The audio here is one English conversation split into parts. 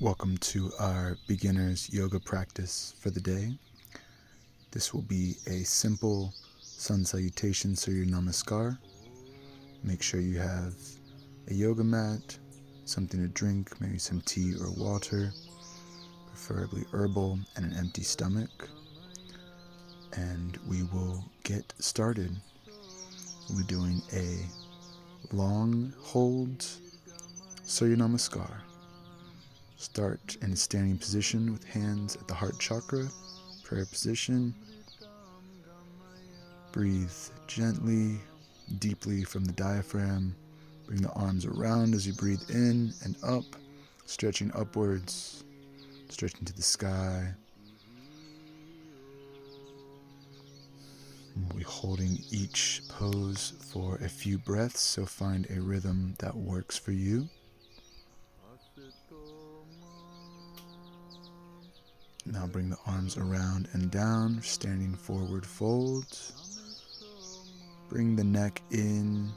Welcome to our beginner's yoga practice for the day. This will be a simple sun salutation, Surya Namaskar. Make sure you have a yoga mat, something to drink, maybe some tea or water, preferably herbal, and an empty stomach. And we will get started. We'll be doing a long hold Surya Namaskar. Start in a standing position with hands at the heart chakra, prayer position. Breathe gently, deeply from the diaphragm. Bring the arms around as you breathe in and up, stretching upwards, stretching to the sky. We'll be holding each pose for a few breaths, so find a rhythm that works for you. Now bring the arms around and down, standing forward fold. Bring the neck in,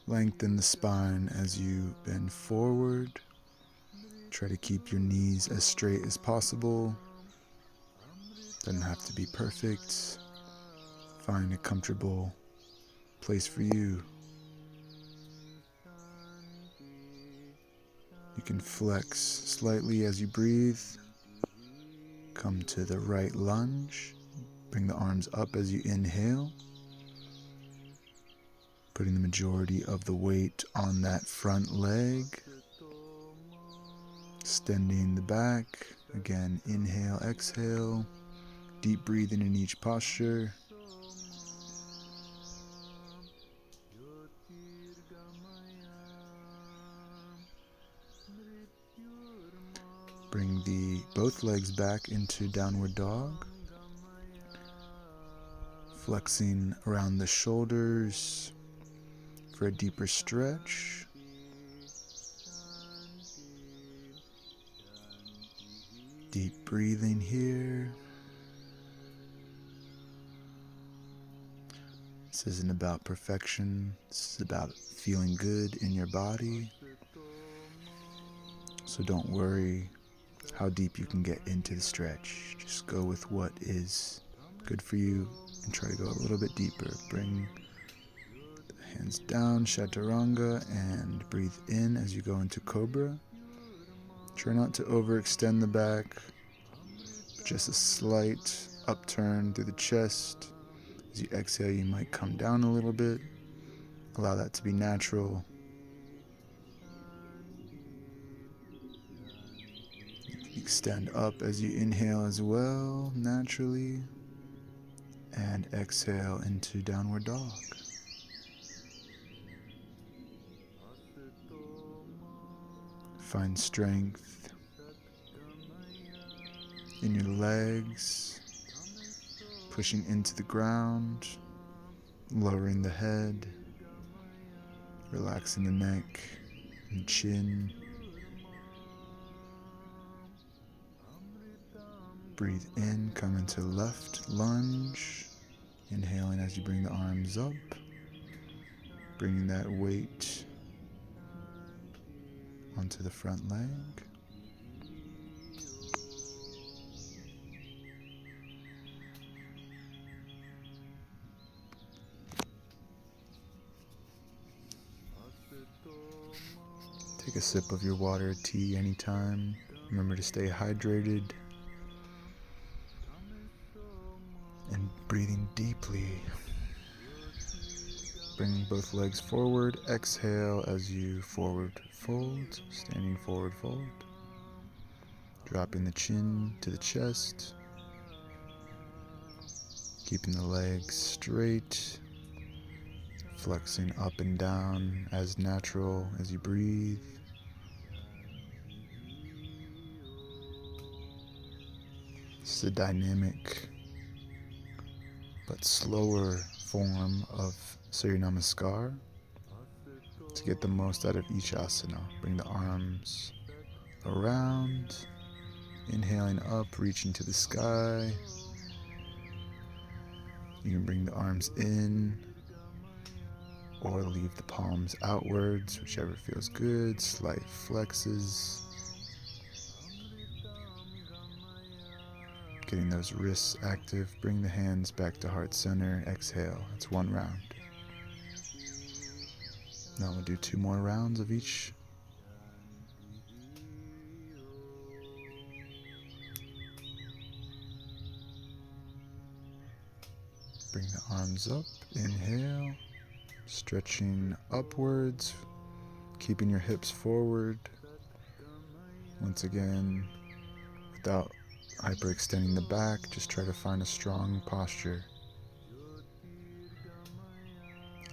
lengthen the spine as you bend forward. Try to keep your knees as straight as possible. Doesn't have to be perfect. Find a comfortable place for you. You can flex slightly as you breathe. Come to the right lunge. Bring the arms up as you inhale. Putting the majority of the weight on that front leg. Extending the back. Again, inhale, exhale. Deep breathing in each posture. Bring both legs back into downward dog. Flexing around the shoulders for a deeper stretch. Deep breathing here. This isn't about perfection. This is about feeling good in your body. So don't worry how deep you can get into the stretch. Just go with what is good for you and try to go a little bit deeper. Bring the hands down, chaturanga, and breathe in as you go into cobra. Try not to overextend the back, but just a slight upturn through the chest. As you exhale, you might come down a little bit. Allow that to be natural. Extend up as you inhale as well, naturally. And exhale into downward dog. Find strength in your legs, pushing into the ground, lowering the head, relaxing the neck and chin. Breathe in, come into left lunge, inhaling as you bring the arms up, bringing that weight onto the front leg. Take a sip of your water or tea anytime. Remember to stay hydrated. And breathing deeply. Bring both legs forward. Exhale as you forward fold. Standing forward fold. Dropping the chin to the chest. Keeping the legs straight. Flexing up and down as natural as you breathe. This is a dynamic but slower form of Surya Namaskar to get the most out of each asana. Bring the arms around, inhaling up, reaching to the sky. You can bring the arms in or leave the palms outwards, whichever feels good. Slight flexes. Getting those wrists active. Bring the hands back to heart center. Exhale. That's one round. Now we'll do 2 more rounds of each. Bring the arms up. Inhale. Stretching upwards. Keeping your hips forward. Once again, without hyperextending the back, just try to find a strong posture.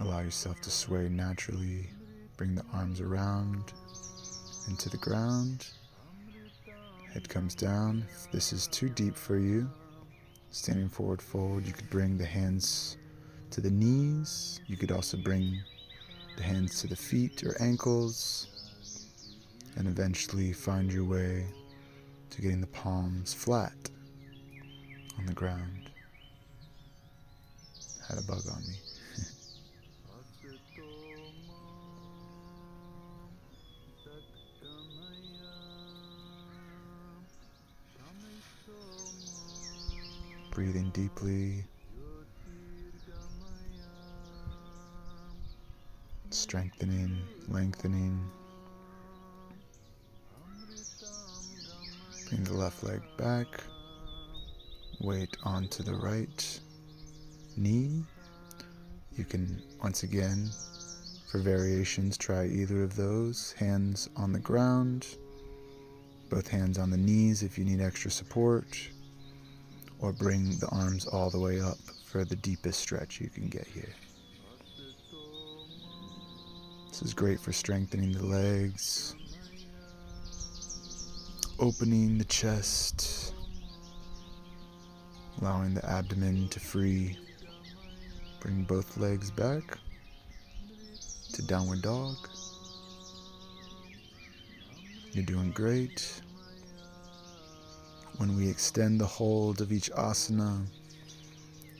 Allow yourself to sway naturally. Bring the arms around into the ground. Head comes down. If this is too deep for you, standing forward fold, you could bring the hands to the knees. You could also bring the hands to the feet or ankles, and eventually find your way to getting the palms flat on the ground. Had a bug on me. Breathing deeply. Strengthening, lengthening. Bring the left leg back. Weight onto the right knee. You can, once again, for variations, try either of those. Hands on the ground. Both hands on the knees if you need extra support. Or bring the arms all the way up for the deepest stretch you can get here. This is great for strengthening the legs, opening the chest, allowing the abdomen to free. Bring both legs back to downward dog. You're doing great. When we extend the hold of each asana,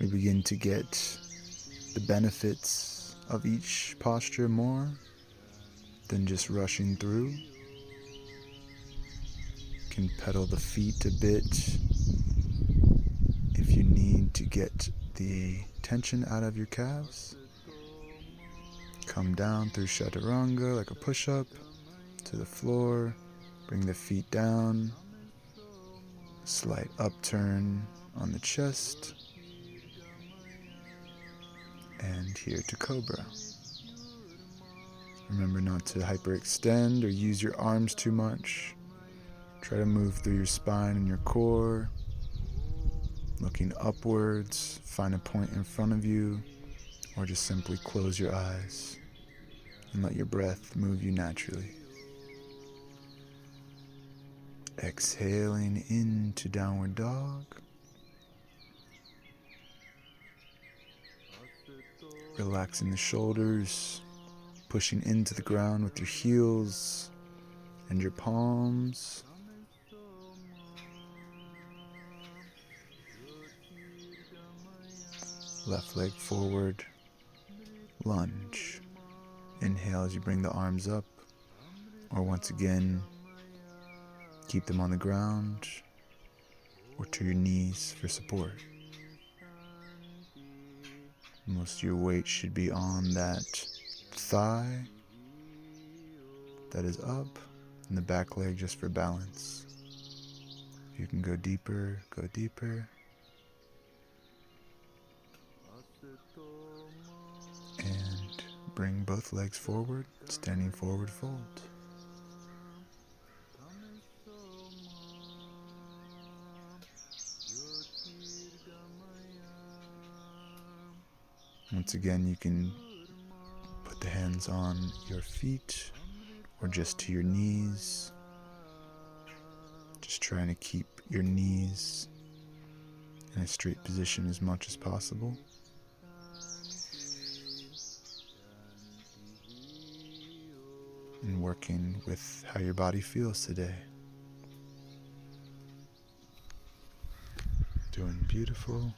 we begin to get the benefits of each posture more than just rushing through. You can pedal the feet a bit if you need to get the tension out of your calves. Come down through chaturanga like a push-up to the floor. Bring the feet down. Slight upturn on the chest. And here to cobra. Remember not to hyperextend or use your arms too much. Try to move through your spine and your core. Looking upwards, find a point in front of you, or just simply close your eyes and let your breath move you naturally. Exhaling into downward dog. Relaxing the shoulders, pushing into the ground with your heels and your palms. Left leg forward, lunge. Inhale as you bring the arms up, or once again, keep them on the ground or to your knees for support. Most of your weight should be on that thigh that is up, and the back leg just for balance. If you can go deeper, go deeper. And bring both legs forward, standing forward fold. Once again, you can put the hands on your feet or just to your knees. Just trying to keep your knees in a straight position as much as possible. And working with how your body feels today. Doing beautiful.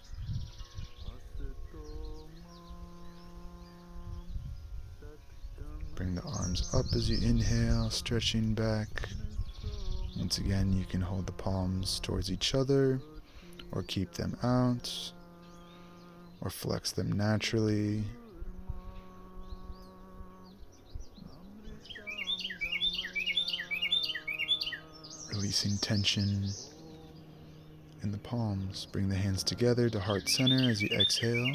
Bring the arms up as you inhale, stretching back. Once again, you can hold the palms towards each other or keep them out, or flex them naturally. Releasing tension in the palms. Bring the hands together to heart center as you exhale.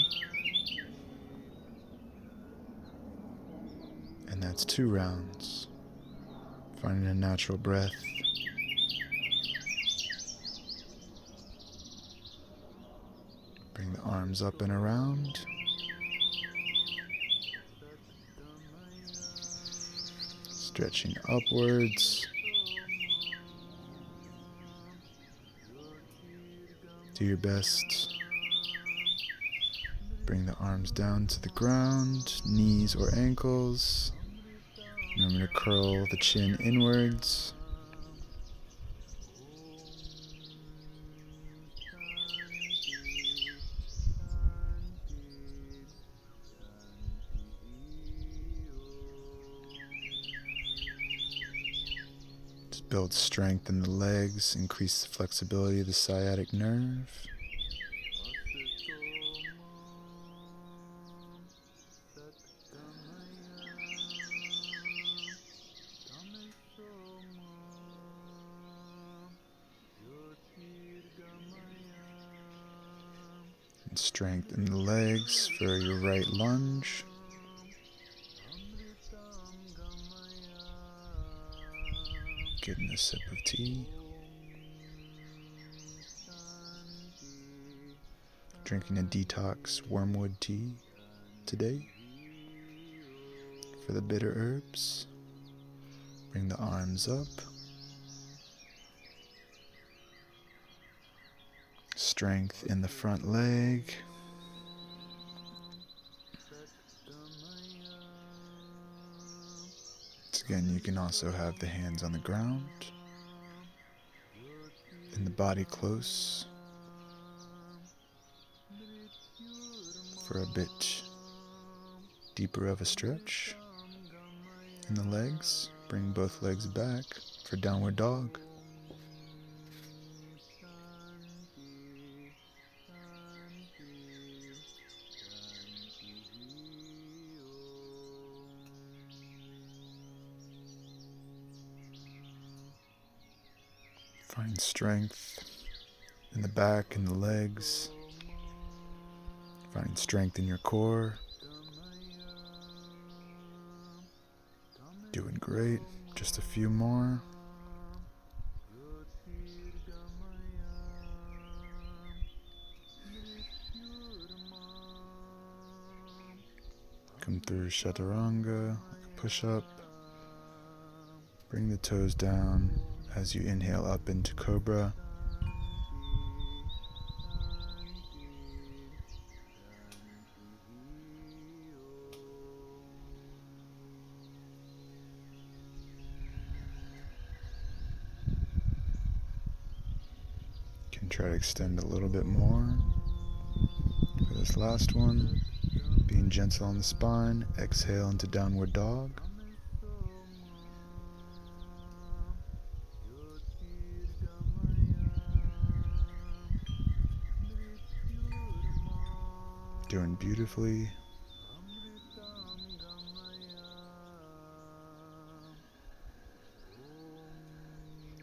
And that's 2 rounds. Finding a natural breath. Bring the arms up and around. Stretching upwards. Do your best. Bring the arms down to the ground, knees or ankles. Remember to curl the chin inwards. Just build strength in the legs, increase the flexibility of the sciatic nerve. And strengthen the legs for your right lunge. Getting a sip of tea. Drinking a detox wormwood tea today for the bitter herbs. Bring the arms up. Strength in the front leg. Once again, you can also have the hands on the ground and the body close for a bit deeper of a stretch in the legs. Bring both legs back for downward dog. Find strength in the back and the legs. Find strength in your core. Doing great. Just a few more. Come through chaturanga, push up. Bring the toes down as you inhale up into cobra. Can try to extend a little bit more for this last one. Being gentle on the spine, exhale into downward dog. Doing beautifully.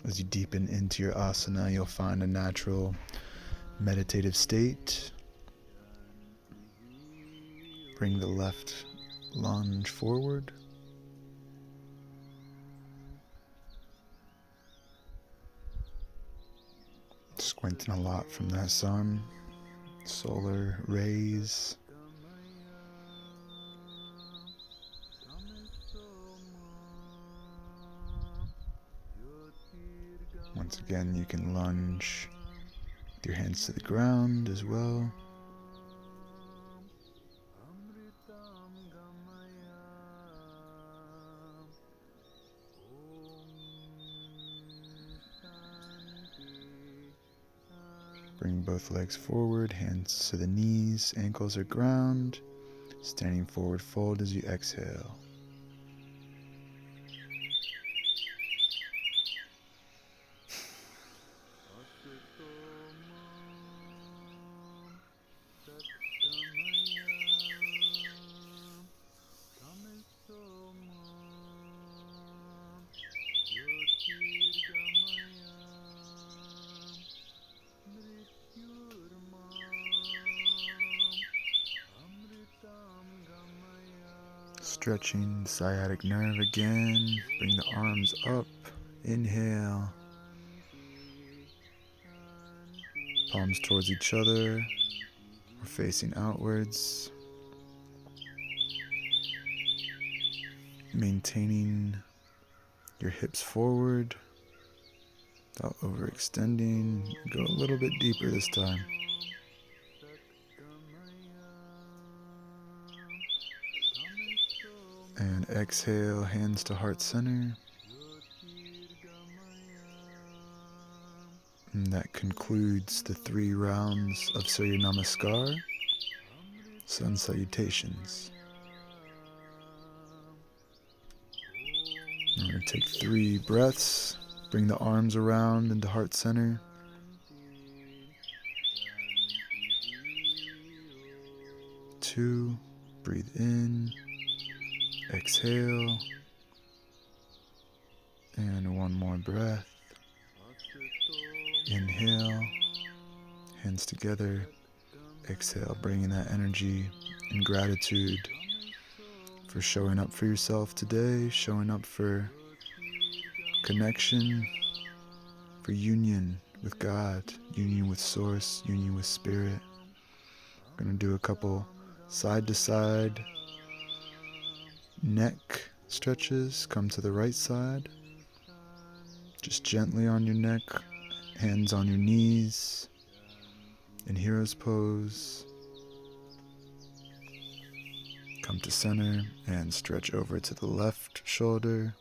As you deepen into your asana, you'll find a natural meditative state. Bring the left lunge forward. Squinting a lot from that sun, solar rays. Once again, you can lunge with your hands to the ground as well. Bring both legs forward, hands to the knees, ankles are ground. Standing forward fold as you exhale. Stretching the sciatic nerve again. Bring the arms up. Inhale. Palms towards each other. We're facing outwards. Maintaining your hips forward without overextending. Go a little bit deeper this time. And exhale, hands to heart center. And that concludes the 3 rounds of Surya Namaskar, Sun Salutations. I'm going to take 3 breaths. Bring the arms around into heart center. Two, breathe in, exhale, and 1 more breath. Inhale, hands together, exhale, bringing that energy and gratitude for showing up for yourself today, showing up for connection, for union with God, union with Source, union with Spirit. I'm going to do a couple side to side neck stretches. Come to the right side. Just gently on your neck, hands on your knees in hero's pose. Come to center and stretch over to the left shoulder.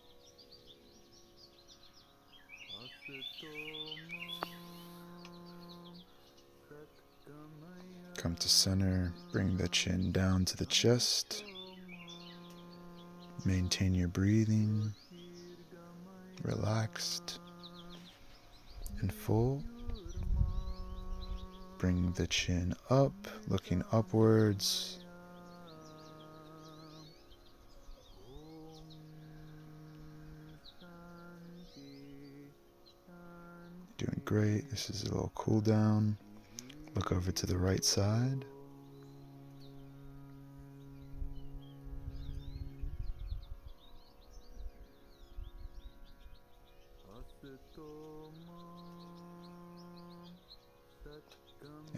Come to center, bring the chin down to the chest. Maintain your breathing, relaxed and full. Bring the chin up, looking upwards. Doing great. This is a little cool down. Look over to the right side.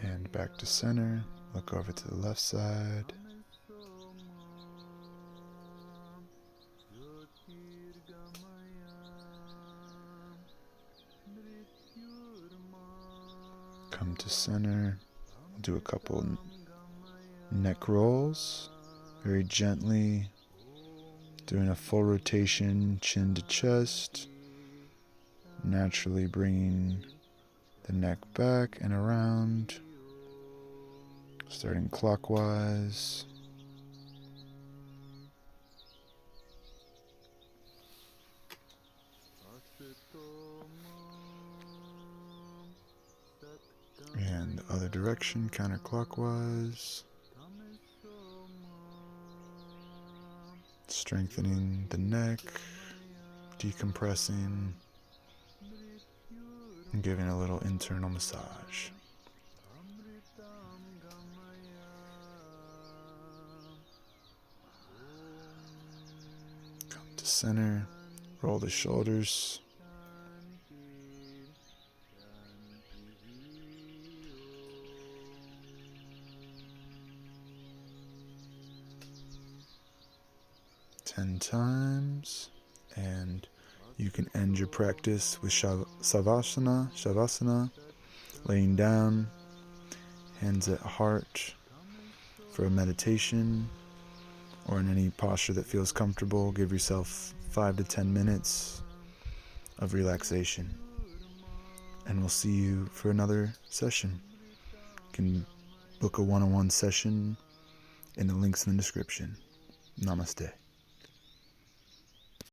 And back to center. Look over to the left side. Come to center. Do a couple neck rolls. Very gently. Doing a full rotation, chin to chest. Naturally bringing the neck back and around. Starting clockwise. And the other direction, counterclockwise. Strengthening the neck, decompressing, and giving a little internal massage. Come to center, roll the shoulders. Ten times, and you can end your practice with Shavasana, laying down, hands at heart for a meditation, or in any posture that feels comfortable. Give yourself 5 to 10 minutes of relaxation, and we'll see you for another session. You can book a one-on-one session in the links in the description. Namaste.